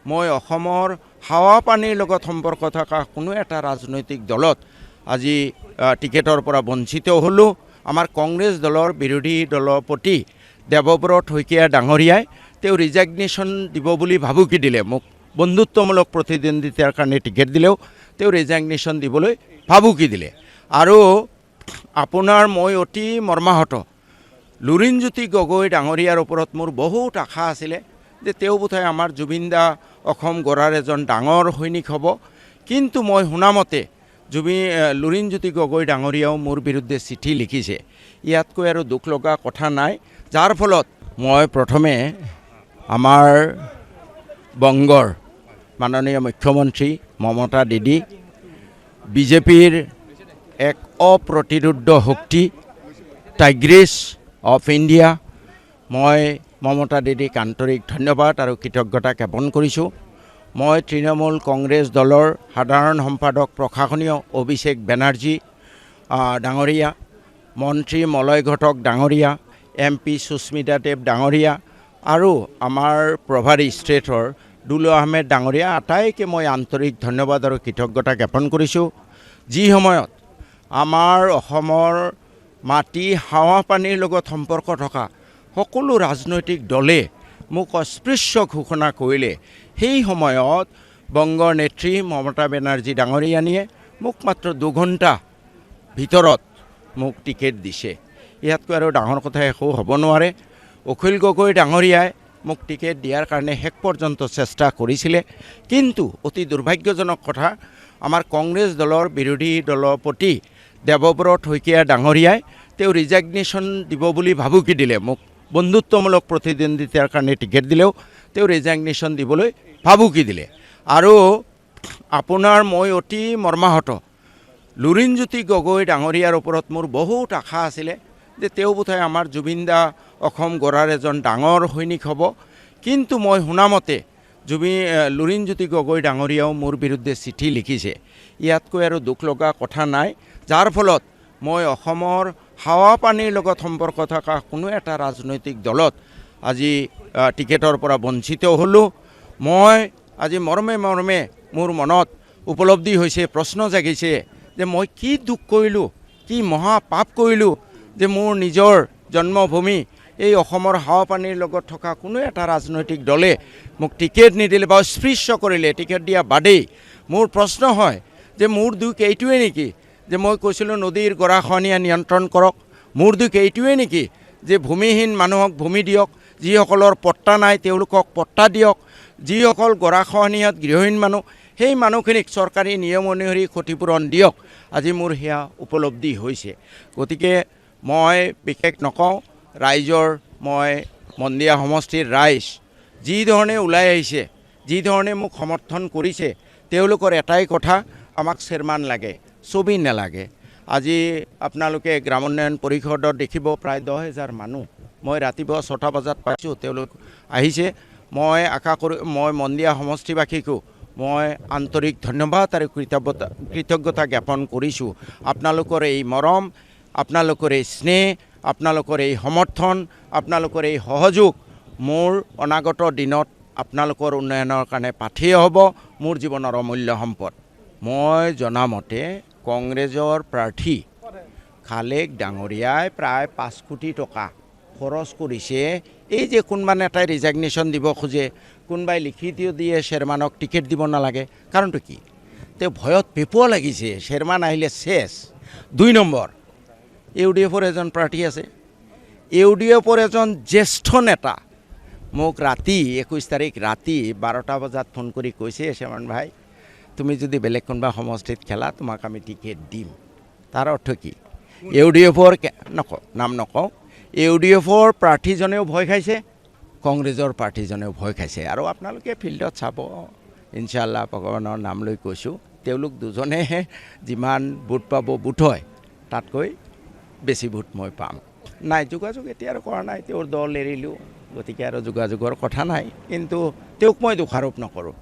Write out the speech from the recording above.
মই অসমৰ হাৱা পানীৰ লগত সম্পৰ্ক থকা কোনো এটা ৰাজনৈতিক দলত আজি টিকেটৰ পৰা বঞ্চিত হ'লোঁ। আমাৰ কংগ্ৰেছ দলৰ বিৰোধী দলপতি দেৱব্ৰত শইকীয়া ডাঙৰীয়াই তেওঁ ৰিজাইগনেশ্যন দিব বুলি ভাবুকি দিলে। মোক বন্ধুত্বমূলক প্ৰতিদ্বন্দ্বিতাৰ কাৰণে টিকেট দিলেও তেওঁ ৰিজাইগনেশ্যন দিবলৈ ভাবুকি দিলে। আৰু আপোনাৰ মই অতি মৰ্মাহত। লুৰিণজ্যোতি গগৈ ডাঙৰীয়াৰ ওপৰত মোৰ বহুত আশা আছিলে যে তেওঁ বোধহয় আমাৰ জুবিন দা অসম গঢ়াৰ এজন ডাঙৰ সৈনিক হ'ব। কিন্তু মই শুনামতে লুৰিণজ্যোতি গগৈ ডাঙৰীয়াও মোৰ বিৰুদ্ধে চিঠি লিখিছে। ইয়াতকৈ আৰু দুখ লগা কথা নাই। যাৰ ফলত মই প্ৰথমে আমাৰ বংগৰ মাননীয় মুখ্যমন্ত্ৰী মমতা দিদি, বিজেপিৰ এক অপ্ৰতিৰোধ শক্তি, টাইগ্ৰেছ অফ ইণ্ডিয়া, মই মমতা দিদিক আন্তৰিক ধন্যবাদ আৰু কৃতজ্ঞতা জ্ঞাপন কৰিছোঁ। মই তৃণমূল কংগ্ৰেছ দলৰ সাধাৰণ সম্পাদক প্ৰশাসনীয় অভিষেক বেনাৰ্জী ডাঙৰীয়া, মন্ত্ৰী মলয় ঘটক ডাঙৰীয়া, MP সুস্মিতা দেৱ ডাঙৰীয়া আৰু আমাৰ প্ৰভাৰী ষ্টেটৰ দুলু আহমেদ ডাঙৰীয়া আটাইকে মই আন্তৰিক ধন্যবাদ আৰু কৃতজ্ঞতা জ্ঞাপন কৰিছোঁ। যি সময়ত আমাৰ অসমৰ মাটি হাৱা পানীৰ লগত সম্পৰ্ক থকা সকলো ৰাজনৈতিক দলে মোক অস্পৃশ্য ঘোষণা কৰিলে, সেই সময়ত বংগৰ নেত্ৰী মমতা বেনাৰ্জী ডাঙৰীয়ানীয়ে মোক মাত্ৰ 2 ঘণ্টা ভিতৰত মোক টিকেট দিছে। ইয়াতকৈ আৰু ডাঙৰ কথা একো হ'ব নোৱাৰে। অখিল গগৈ ডাঙৰীয়াই মোক টিকেট দিয়াৰ কাৰণে শেষ পৰ্যন্ত চেষ্টা কৰিছিলে। কিন্তু অতি দুৰ্ভাগ্যজনক কথা, আমাৰ কংগ্ৰেছ দলৰ বিৰোধী দলপতি দেৱব্ৰত শইকীয়া ডাঙৰীয়াই তেওঁ ৰিজাইগনেশ্যন দিব বুলি ভাবুকি দিলে। মোক বন্ধুত্বমূলক প্ৰতিদ্বন্দ্বিতাৰ কাৰণে টিকেট দিলেও তেওঁ ৰিজাইগনেশ্যন দিবলৈ ভাবুকি দিলে। আৰু আপোনাৰ মই অতি মৰ্মাহত। লুৰিণজ্যোতি গগৈ ডাঙৰীয়াৰ ওপৰত মোৰ বহুত আশা আছিলে যে তেওঁ বোধহয় আমাৰ জুবিন দা অসম গঢ়াৰ এজন ডাঙৰ সৈনিক হ'ব। কিন্তু মই শুনামতে লুৰিণজ্যোতি গগৈ ডাঙৰীয়াও মোৰ বিৰুদ্ধে চিঠি লিখিছে। ইয়াতকৈ আৰু দুখ লগা কথা নাই। যাৰ ফলত মই অসমৰ হাৱা পানীৰ লগত সম্পৰ্ক থকা কোনো এটা ৰাজনৈতিক দলত আজি টিকেটৰ পৰা বঞ্চিত হ'লোঁ। মই আজি মৰ্মে মোৰ মনত উপলব্ধি হৈছে, প্ৰশ্ন জাগিছে যে মই কি দুখ কৰিলোঁ, কি মহাপাপ কৰিলোঁ যে মোৰ নিজৰ জন্মভূমি এই অসমৰ হাৱা পানীৰ লগত থকা কোনো এটা ৰাজনৈতিক দলে মোক টিকেট নিদিলে বা অস্পৃশ্য কৰিলে। টিকেট দিয়া বাদেই মোৰ প্ৰশ্ন হয় যে মোৰ দুখ এইটোৱে নেকি যে মই কৈছিলোঁ নদীৰ গৰাখহনীয়া নিয়ন্ত্ৰণ কৰক? মোৰ দুখ এইটোৱে নেকি যে ভূমিহীন মানুহক ভূমি দিয়ক, যিসকলৰ পট্টা নাই তেওঁলোকক পট্টা দিয়ক, যিসকল গৰাখহনীয়াত গৃহহীন মানুহ সেই মানুহখিনিক চৰকাৰী নিয়ম অনুসৰি ক্ষতিপূৰণ দিয়ক? আজি মোৰ সেয়া উপলব্ধি হৈছে। গতিকে মই বিশেষ নকওঁ। ৰাইজৰ মই মন্দিয়া সমষ্টিৰ ৰাইজ যি ধৰণে ওলাই আহিছে, যি ধৰণে মোক সমৰ্থন কৰিছে, তেওঁলোকৰ এটাই কথা, আমাক চেয়াৰমান লাগে, ছবি নালাগে। আজি আপোনালোকে গ্ৰামোন্নয়ন পৰিষদত দেখিব প্ৰায় 10,000 মানুহ। মই ৰাতিপুৱা 6টা বজাত পাইছোঁ, তেওঁলোক আহিছে। মই আশা কৰোঁ, মই মন্দিয়া সমষ্টিবাসীকো মই আন্তৰিক ধন্যবাদ আৰু কৃতজ্ঞতা জ্ঞাপন কৰিছোঁ। আপোনালোকৰ এই মৰম, আপোনালোকৰ এই স্নেহ, আপোনালোকৰ এই সমৰ্থন, আপোনালোকৰ এই সহযোগ মোৰ অনাগত দিনত আপোনালোকৰ উন্নয়নৰ কাৰণে পাথেয় হ'ব, মোৰ জীৱনৰ অমূল্য সম্পদ। মই জনামতে কংগ্ৰেছৰ প্ৰাৰ্থী খালেক ডাঙৰীয়াই প্ৰায় 5 কোটি টকা খৰচ কৰিছে। এই যে কোনোবা নেতাই ৰিজাইগনেশ্যন দিব খোজে, কোনোবাই লিখি দিয়ে চেয়াৰমানক টিকেট দিব নালাগে, কাৰণটো কি? তেওঁ ভয়ত পেপুৱা লাগিছে, চেয়াৰমান আহিলে শেষ। 2 নম্বৰ, UDFৰ এজন প্ৰাৰ্থী আছে, UDFৰ এজন জ্যেষ্ঠ নেতা মোক ৰাতি 21 তাৰিখ ৰাতি 12টা বজাত ফোন কৰি কৈছে, চেয়াৰমান ভাই তুমি যদি বেলেগ কোনোবা সমষ্টিত খেলা তোমাক আমি টিকেট দিম। তাৰ অৰ্থ কি? UDFৰ নাম নকওঁ, UDFৰ প্ৰাৰ্থীজনেও ভয় খাইছে, কংগ্ৰেছৰ প্ৰাৰ্থীজনেও ভয় খাইছে। আৰু আপোনালোকে ফিল্ডত চাব, ইনশাআল্লাহ ভগৱানৰ নাম লৈ কৈছোঁ, তেওঁলোক দুজনেহে যিমান ভোট পাব বুট হয়, তাতকৈ বেছি ভোট মই পাম। নাই, যোগাযোগ এতিয়া আৰু কৰা নাই, তেওঁৰ দল এৰিলোঁ, গতিকে আৰু যোগাযোগৰ কথা নাই। কিন্তু তেওঁক মই দোষাৰোপ নকৰোঁ।